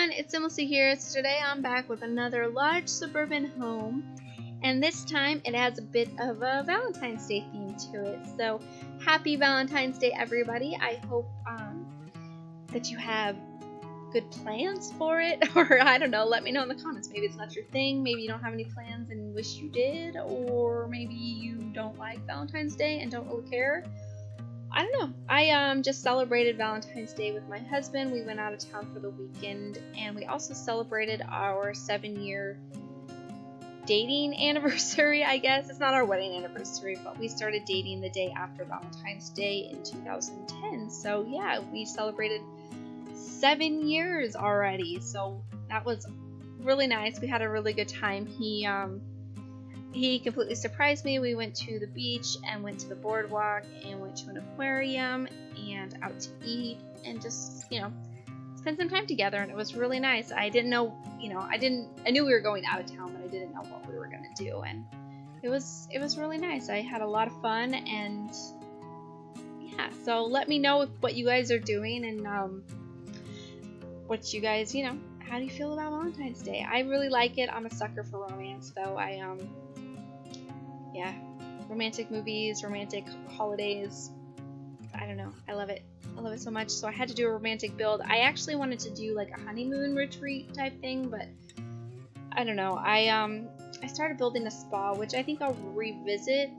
everyone, it's SimLicy here. So today I'm back with another large suburban home, and this time it has a bit of a Valentine's Day theme to it. So happy Valentine's Day, everybody. I hope that you have good plans for it, or I don't know, let me know in the comments. Maybe it's not your thing, maybe you don't have any plans and wish you did, or maybe you don't like Valentine's Day and don't really care. I don't know. I just celebrated Valentine's Day with my husband. We went out of town for the weekend, and we also celebrated our 7-year dating anniversary, I guess. It's not our wedding anniversary, but we started dating the day after Valentine's Day in 2010. So yeah, we celebrated 7 years already. So that was really nice. We had a really good time. He completely surprised me. We went to the beach and went to the boardwalk and went to an aquarium and out to eat and just, spend some time together, and it was really nice. I didn't know, I knew we were going out of town, but I didn't know what we were going to do, and it was really nice. I had a lot of fun, and yeah, so let me know what you guys are doing and what you guys, how do you feel about Valentine's Day? I really like it. I'm a sucker for romance, though. Yeah, romantic movies, romantic holidays. I don't know. I love it. I love it so much. So I had to do a romantic build. I actually wanted to do like a honeymoon retreat type thing, but I don't know. I started building a spa, which I think I'll revisit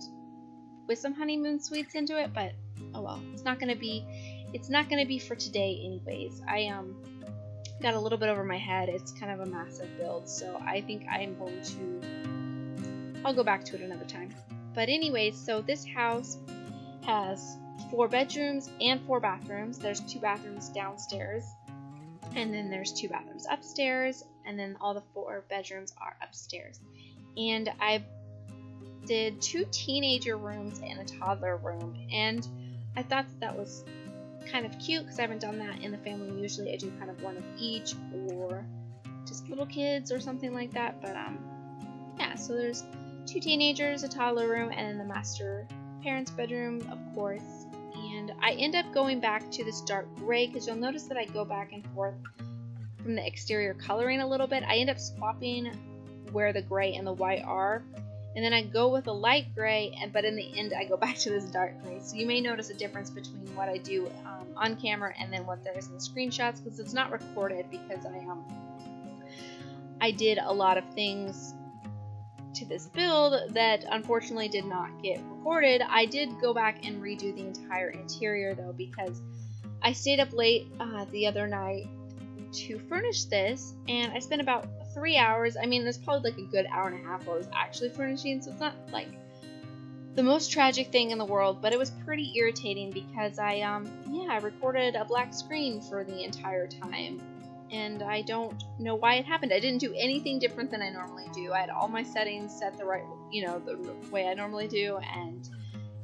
with some honeymoon suites into it, but oh well. It's not gonna be for today anyways. I got a little bit over my head. It's kind of a massive build, so I think I'll go back to it another time. But anyways, so this house has 4 bedrooms and 4 bathrooms. There's 2 bathrooms downstairs, and then there's 2 bathrooms upstairs, and then all the 4 bedrooms are upstairs. And I did 2 teenager rooms and a toddler room, and I thought that was kind of cute because I haven't done that in the family. Usually I do kind of one of each, or just little kids or something like that. But yeah, so there's 2 teenagers, a toddler room, and then the master parents' bedroom, of course. And I end up going back to this dark gray because you'll notice that I go back and forth from the exterior coloring a little bit. I end up swapping where the gray and the white are, and then I go with a light gray, but in the end I go back to this dark gray. So you may notice a difference between what I do on camera and then what there is in the screenshots, because it's not recorded, because I did a lot of things to this build that unfortunately did not get recorded. I did go back and redo the entire interior though, because I stayed up late the other night to furnish this, and I spent about 3 hours. I mean, there's probably like a good hour and a half where I was actually furnishing, so it's not like the most tragic thing in the world, but it was pretty irritating because I recorded a black screen for the entire time, and I don't know why it happened. I didn't do anything different than I normally do. I had all my settings set the right, the way I normally do, and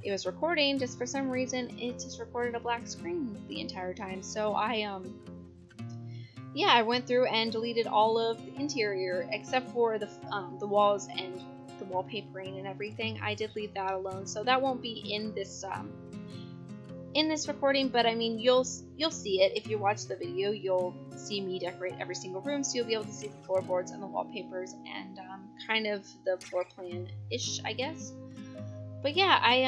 it was recording. Just for some reason, it just recorded a black screen the entire time. So I went through and deleted all of the interior except for the walls and the wallpapering and everything. I did leave that alone, so that won't be in this recording, but I mean, you'll see it. If you watch the video, you'll see me decorate every single room, so you'll be able to see the floorboards and the wallpapers and kind of the floor plan-ish, I guess. But yeah, I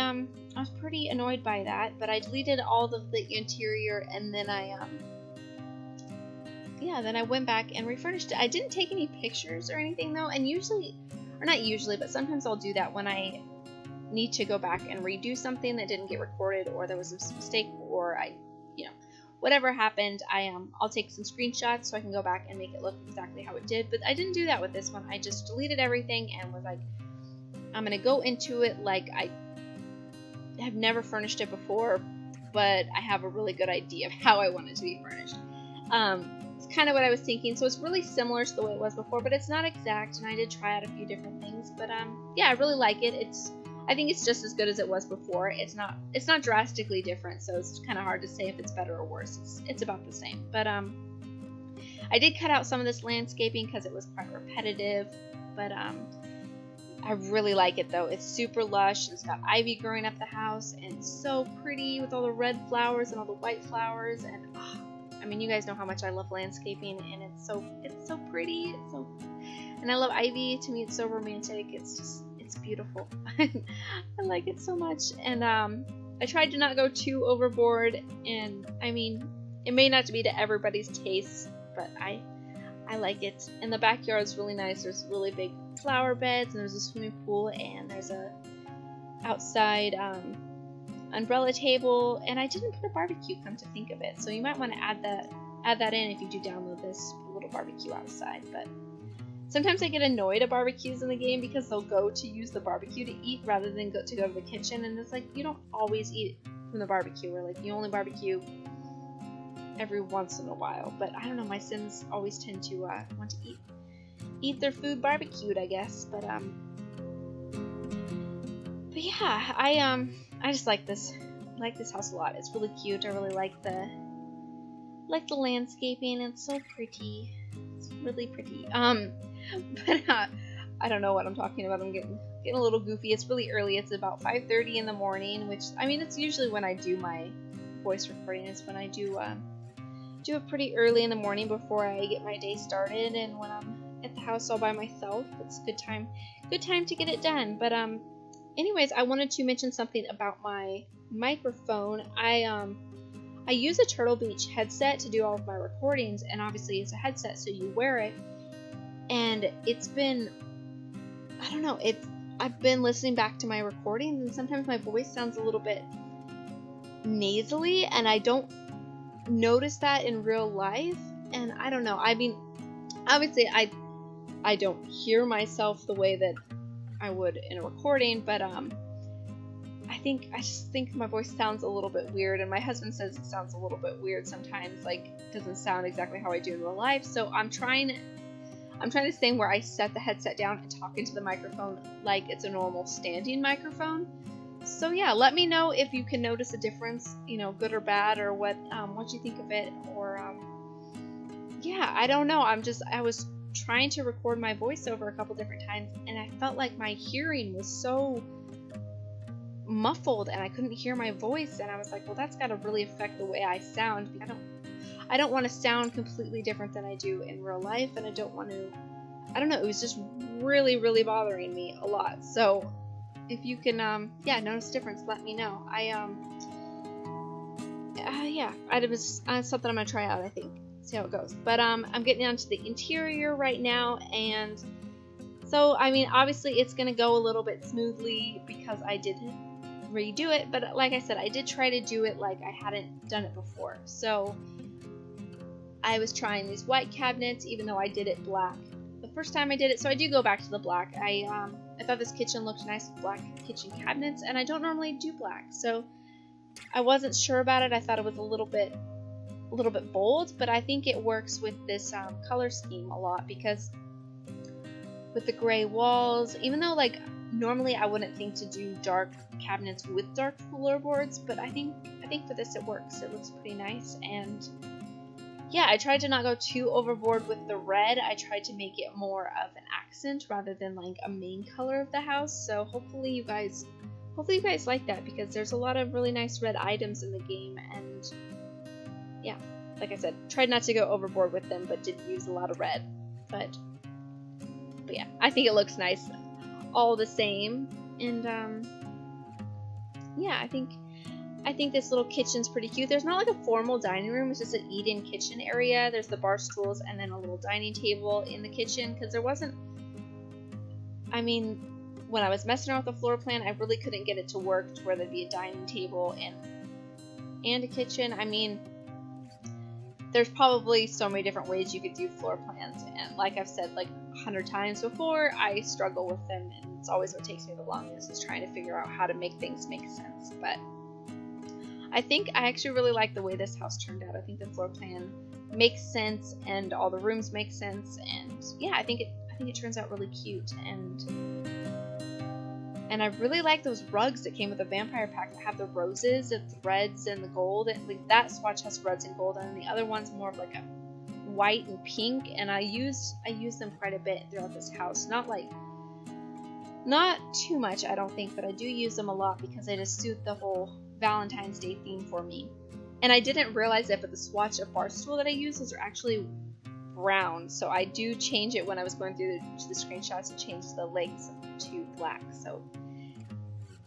was pretty annoyed by that, but I deleted all of the interior, and then then I went back and refurnished it. I didn't take any pictures or anything though, and not usually, but sometimes I'll do that when I need to go back and redo something that didn't get recorded, or there was a mistake, or whatever happened. I'll take some screenshots so I can go back and make it look exactly how it did. But I didn't do that with this one. I just deleted everything and was like, I'm gonna go into it like I have never furnished it before, but I have a really good idea of how I want it to be furnished. It's kind of what I was thinking. So it's really similar to the way it was before, but it's not exact, and I did try out a few different things. But yeah, I really like it. I think it's just as good as it was before. It's not drastically different, so it's kind of hard to say if it's better or worse. It's about the same. But I did cut out some of this landscaping because it was quite repetitive. But I really like it though. It's super lush, and it's got ivy growing up the house, and it's so pretty with all the red flowers and all the white flowers, and I mean, you guys know how much I love landscaping, and it's so pretty. And I love ivy. To me, it's so romantic. It's beautiful. I like it so much. And I tried to not go too overboard, and I mean, it may not be to everybody's taste, but I like it. And the backyard is really nice. There's really big flower beds, and there's a swimming pool, and there's a outside umbrella table, and I didn't put a barbecue, come to think of it. So you might want to add that in if you do download this, little barbecue outside. But sometimes I get annoyed at barbecues in the game because they'll go to use the barbecue to eat rather than go to the kitchen, and it's like you don't always eat from the barbecue, or like you only barbecue every once in a while. But I don't know, my Sims always tend to want to eat their food barbecued, I guess. But yeah, I just like this house a lot. It's really cute. I really like the landscaping. It's so pretty. It's really pretty. But I don't know what I'm talking about. I'm getting a little goofy. It's really early. It's about 5:30 in the morning, which, I mean, it's usually when I do my voice recording. It's when I do it pretty early in the morning before I get my day started, and when I'm at the house all by myself, it's a good time to get it done. But anyways, I wanted to mention something about my microphone. I use a Turtle Beach headset to do all of my recordings, and obviously it's a headset, so you wear it. And it's been, I don't know, I've been listening back to my recordings, and sometimes my voice sounds a little bit nasally, and I don't notice that in real life. And I don't know, I mean, obviously I don't hear myself the way that I would in a recording, but I just think my voice sounds a little bit weird, and my husband says it sounds a little bit weird sometimes, like it doesn't sound exactly how I do in real life. So I'm trying to stay where I set the headset down and talk into the microphone like it's a normal standing microphone. So yeah, let me know if you can notice a difference, you know, good or bad, or what you think of it, or yeah, I don't know. I was trying to record my voiceover a couple different times, and I felt like my hearing was so muffled and I couldn't hear my voice, and I was like, well, that's got to really affect the way I sound. I don't want to sound completely different than I do in real life, and I don't know, it was just really, really bothering me a lot. So if you can notice a difference, let me know. It's something I'm gonna try out, I think. See how it goes. But I'm getting onto the interior right now, and so I mean, obviously it's gonna go a little bit smoothly because I didn't redo it, but like I said, I did try to do it like I hadn't done it before. So I was trying these white cabinets, even though I did it black the first time I did it, so I do go back to the black. I thought this kitchen looked nice with black kitchen cabinets, and I don't normally do black, so I wasn't sure about it. I thought it was a little bit bold, but I think it works with this color scheme a lot, because with the gray walls, even though like normally I wouldn't think to do dark cabinets with dark floorboards, but I think for this it works. It looks pretty nice. And yeah, I tried to not go too overboard with the red. I tried to make it more of an accent rather than like a main color of the house. So hopefully you guys like that, because there's a lot of really nice red items in the game. And yeah, like I said, tried not to go overboard with them, but did use a lot of red. But yeah, I think it looks nice all the same. And yeah, I think this little kitchen's pretty cute. There's not like a formal dining room, it's just an eat-in kitchen area. There's the bar stools and then a little dining table in the kitchen, because there wasn't, I mean, when I was messing around with the floor plan, I really couldn't get it to work to where there'd be a dining table and a kitchen. I mean, there's probably so many different ways you could do floor plans, and like I've said like 100 times before, I struggle with them, and it's always what takes me the longest, is trying to figure out how to make things make sense. But I think I actually really like the way this house turned out. I think the floor plan makes sense, and all the rooms make sense, and yeah, I think it turns out really cute. And I really like those rugs that came with the vampire pack that have the roses, the reds, and the gold. At least that swatch has reds and gold, and the other one's more of like a white and pink. And I use them quite a bit throughout this house. Not too much, I don't think, but I do use them a lot because they just suit the whole Valentine's Day theme for me. And I didn't realize it, but the swatch of bar stool that I use, those are actually brown. So I do change it when I was going through the screenshots and change the legs to black. So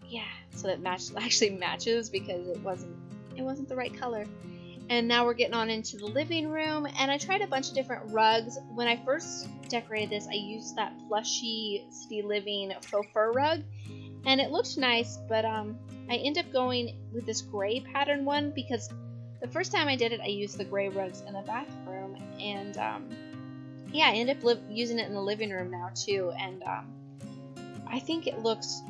yeah, so it actually matches because it wasn't the right color. And now we're getting on into the living room, and I tried a bunch of different rugs. When I first decorated this, I used that plushy City Living faux fur rug, and it looked nice, but I ended up going with this gray pattern one because the first time I did it, I used the gray rugs in the bathroom, and yeah, I ended up using it in the living room now too, and I think it looks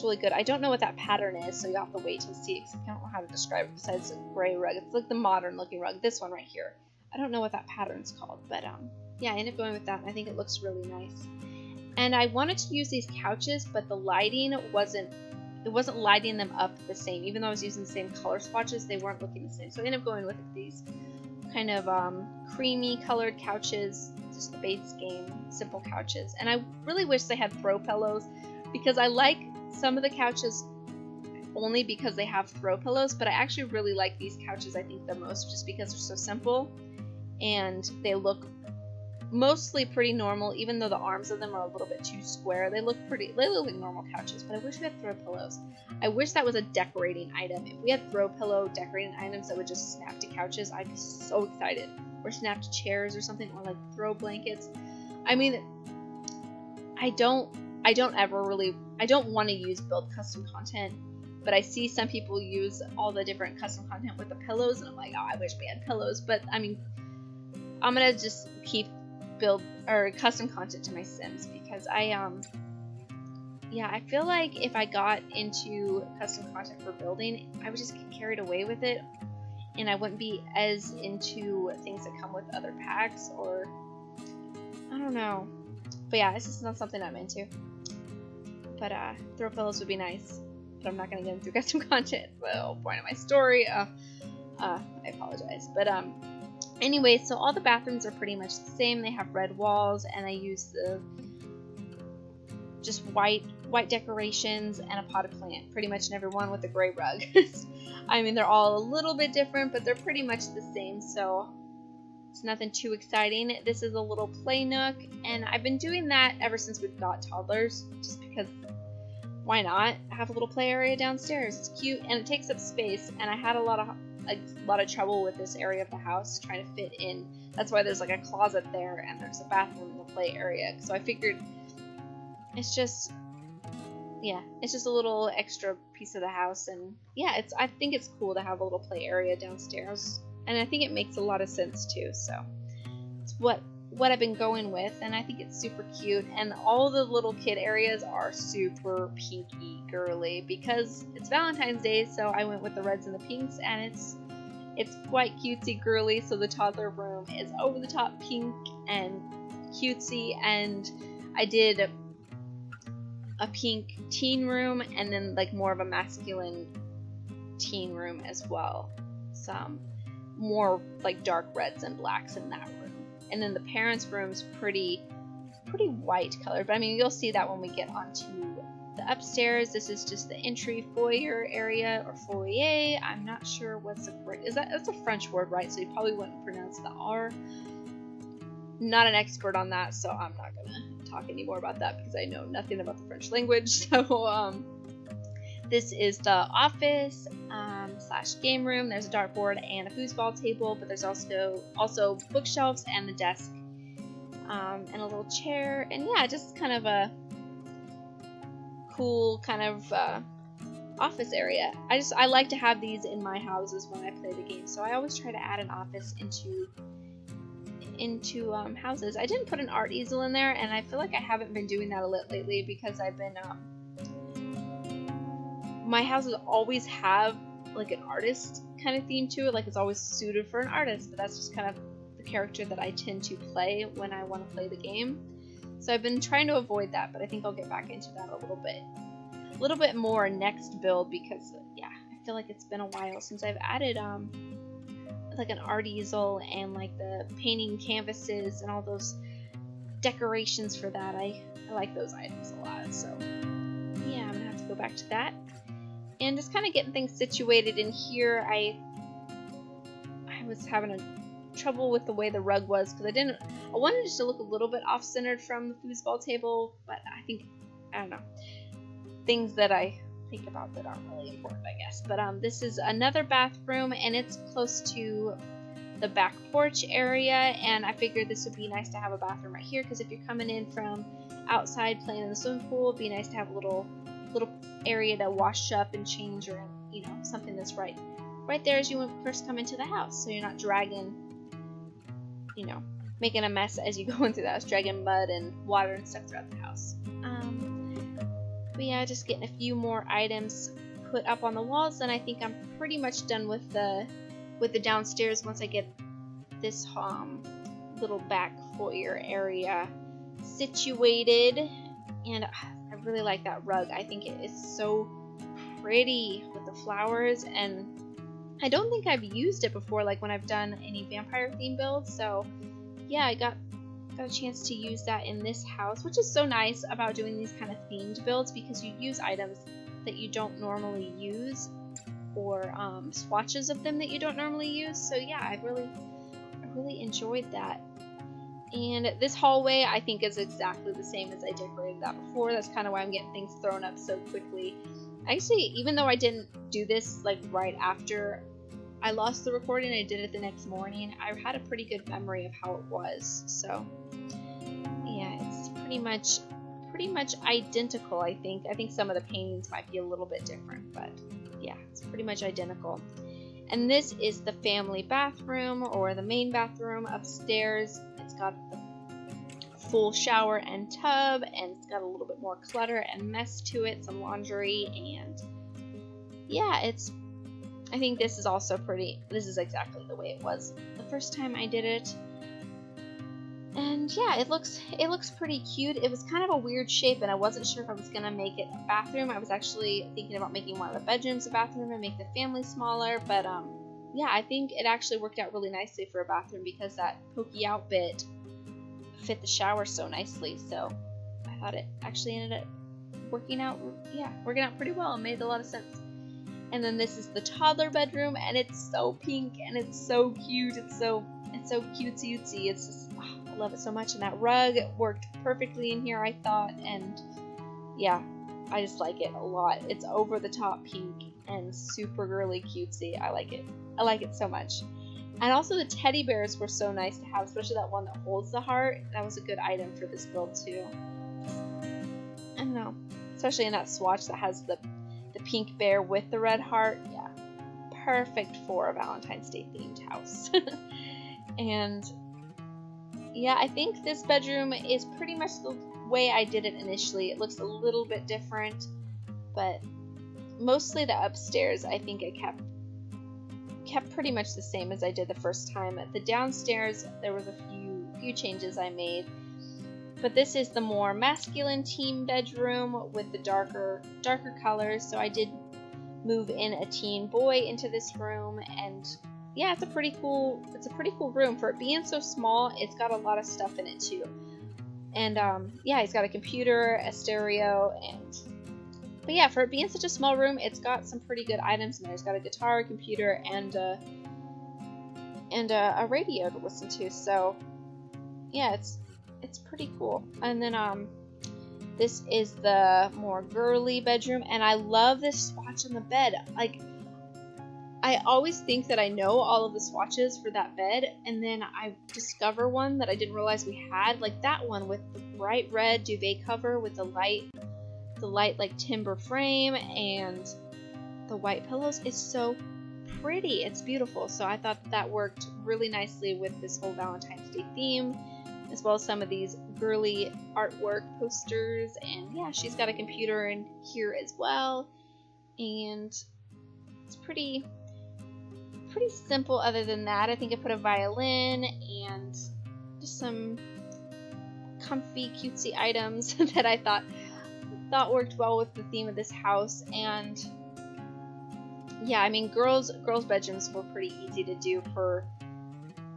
really good. I don't know what that pattern is, so you'll have to wait to see it because I don't know how to describe it besides a gray rug. It's like the modern looking rug. This one right here. I don't know what that pattern's called, but yeah, I ended up going with that, and I think it looks really nice. And I wanted to use these couches, but the lighting wasn't lighting them up the same. Even though I was using the same color swatches, they weren't looking the same. So I ended up going with these kind of creamy colored couches, just the base game simple couches. And I really wish they had throw pillows because I like some of the couches only because they have throw pillows, but I actually really like these couches I think the most just because they're so simple and they look mostly pretty normal, even though the arms of them are a little bit too square. They look like normal couches, but I wish we had throw pillows. I wish that was a decorating item. If we had throw pillow decorating items that would just snap to couches, I'd be so excited. Or snap to chairs or something, or like throw blankets. I mean, I don't want to use build custom content, but I see some people use all the different custom content with the pillows, and I'm like, oh, I wish we had pillows. But I mean, I'm gonna just keep build or custom content to my Sims because I feel like if I got into custom content for building, I would just get carried away with it, and I wouldn't be as into things that come with other packs, or I don't know. But yeah, it's just not something I'm into. But throw pillows would be nice, but I'm not gonna get into custom content. The whole point of my story. I apologize, but anyway, so all the bathrooms are pretty much the same. They have red walls, and I use the just white decorations and a potted plant, pretty much in every one with a gray rug. I mean, they're all a little bit different, but they're pretty much the same, so it's nothing too exciting. This is a little play nook, and I've been doing that ever since we've got toddlers, just because why not have a little play area downstairs? It's cute, and it takes up space, and I had a lot of trouble with this area of the house trying to fit in. That's why there's like a closet there, and there's a bathroom in the play area, so I figured it's just a little extra piece of the house, and yeah, I think it's cool to have a little play area downstairs, and I think it makes a lot of sense too. So it's what I've been going with, and I think it's super cute. And all the little kid areas are super pinky girly because it's Valentine's Day, so I went with the reds and the pinks, and it's quite cutesy girly. So the toddler room is over the top pink and cutesy, and I did a pink teen room and then like more of a masculine teen room as well. Some more like dark reds and blacks in that room. And then the parents' room's pretty white color, but I mean, you'll see that when we get onto the upstairs. This is just the entry foyer area or foyer. I'm not sure what's the correct, that's a French word, right? So you probably wouldn't pronounce the R. Not an expert on that, so I'm not gonna talk anymore about that because I know nothing about the French language. So this is the office / game room. There's a dartboard and a foosball table, but there's also bookshelves and the desk and a little chair, and yeah, just kind of a cool kind of office area. I like to have these in my houses when I play the game, so I always try to add an office into houses. I didn't put an art easel in there, and I feel like I haven't been doing that a lot lately because I've been my houses always have like an artist kind of theme to it, like it's always suited for an artist, but that's just kind of the character that I tend to play when I want to play the game. So I've been trying to avoid that, but I think I'll get back into that a little bit more next build because yeah, I feel like it's been a while since I've added like an art easel and like the painting canvases and all those decorations for that. I like those items a lot, so yeah, I'm gonna have to go back to that. And just kind of getting things situated in here. I was having trouble with the way the rug was because I wanted it to look a little bit off-centered from the foosball table, but I don't know, things that I think about that aren't really important, I guess. But this is another bathroom, and it's close to the back porch area, and I figured this would be nice to have a bathroom right here because if you're coming in from outside playing in the swimming pool, it'd be nice to have a little area to wash up and change, or you know, something that's right there as you first come into the house, so you're not dragging, you know, making a mess as you go into the house, dragging mud and water and stuff throughout the house. But yeah, just getting a few more items put up on the walls, and I think I'm pretty much done with the downstairs once I get this little back foyer area situated. And I really like that rug. I think it is so pretty with the flowers, and I don't think I've used it before, like when I've done any vampire theme builds. So yeah, I got a chance to use that in this house, which is so nice about doing these kind of themed builds, because you use items that you don't normally use, or swatches of them that you don't normally use. So yeah, I really enjoyed that. And this hallway I think is exactly the same as I decorated that before. That's kind of why I'm getting things thrown up so quickly. Actually, even though I didn't do this like right after I lost the recording, I did it the next morning, I had a pretty good memory of how it was. So yeah, it's pretty much identical. I think some of the paintings might be a little bit different, but yeah, it's pretty much identical. And this is the family bathroom, or the main bathroom upstairs. It's got the full shower and tub, and it's got a little bit more clutter and mess to it, some laundry, and yeah, I think this is also pretty. This is exactly the way it was the first time I did it. And yeah, it looks pretty cute. It was kind of a weird shape, and I wasn't sure if I was gonna make it a bathroom. I was actually thinking about making one of the bedrooms a bathroom and make the family smaller, but yeah, I think it actually worked out really nicely for a bathroom because that pokey out bit fit the shower so nicely. So I thought it actually ended up working out pretty well and made a lot of sense. And then this is the toddler bedroom, and it's so pink and it's so cute. It's so cutesy. It's just, I love it so much. And that rug worked perfectly in here, I thought. And yeah, I just like it a lot. It's over the top pink and super girly cutesy. I like it so much. And also the teddy bears were so nice to have, especially that one that holds the heart. That was a good item for this build too. I don't know, especially in that swatch that has the pink bear with the red heart. Yeah, perfect for a Valentine's Day themed house. And yeah, I think this bedroom is pretty much the way I did it initially. It looks a little bit different, but mostly the upstairs I think I kept pretty much the same as I did the first time. The downstairs, there was a few changes I made, but this is the more masculine team bedroom with the darker colors. So I did move in a teen boy into this room, and yeah, it's a pretty cool room for it being so small. It's got a lot of stuff in it too, and yeah, he's got a computer, a stereo, but yeah, for it being such a small room, it's got some pretty good items in there. It's got a guitar, a computer, and a radio to listen to. So yeah, it's pretty cool. And then this is the more girly bedroom, and I love this swatch on the bed. Like, I always think that I know all of the swatches for that bed, and then I discover one that I didn't realize we had, like that one with the bright red duvet cover with the light like timber frame and the white pillows. Is so pretty. It's beautiful. So I thought that worked really nicely with this whole Valentine's Day theme, as well as some of these girly artwork posters. And yeah, she's got a computer in here as well, and it's pretty simple. Other than that, I think I put a violin and just some comfy cutesy items that I thought worked well with the theme of this house. And yeah, I mean, girls bedrooms were pretty easy to do for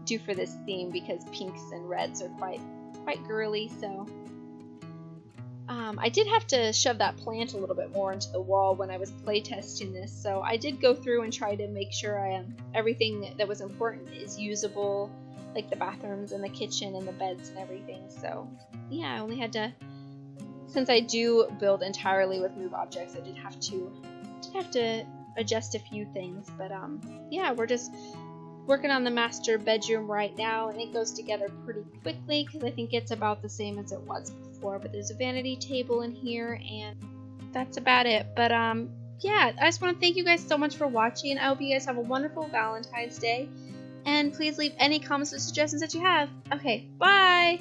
this theme because pinks and reds are quite girly. So I did have to shove that plant a little bit more into the wall when I was playtesting this, so I did go through and try to make sure everything that was important is usable, like the bathrooms and the kitchen and the beds and everything. So yeah, I only had to, since I do build entirely with move objects, I did have to adjust a few things. But yeah, we're just working on the master bedroom right now, and it goes together pretty quickly because I think it's about the same as it was before. But there's a vanity table in here, and that's about it. But yeah, I just want to thank you guys so much for watching. I hope you guys have a wonderful Valentine's Day, and please leave any comments or suggestions that you have. Okay, bye!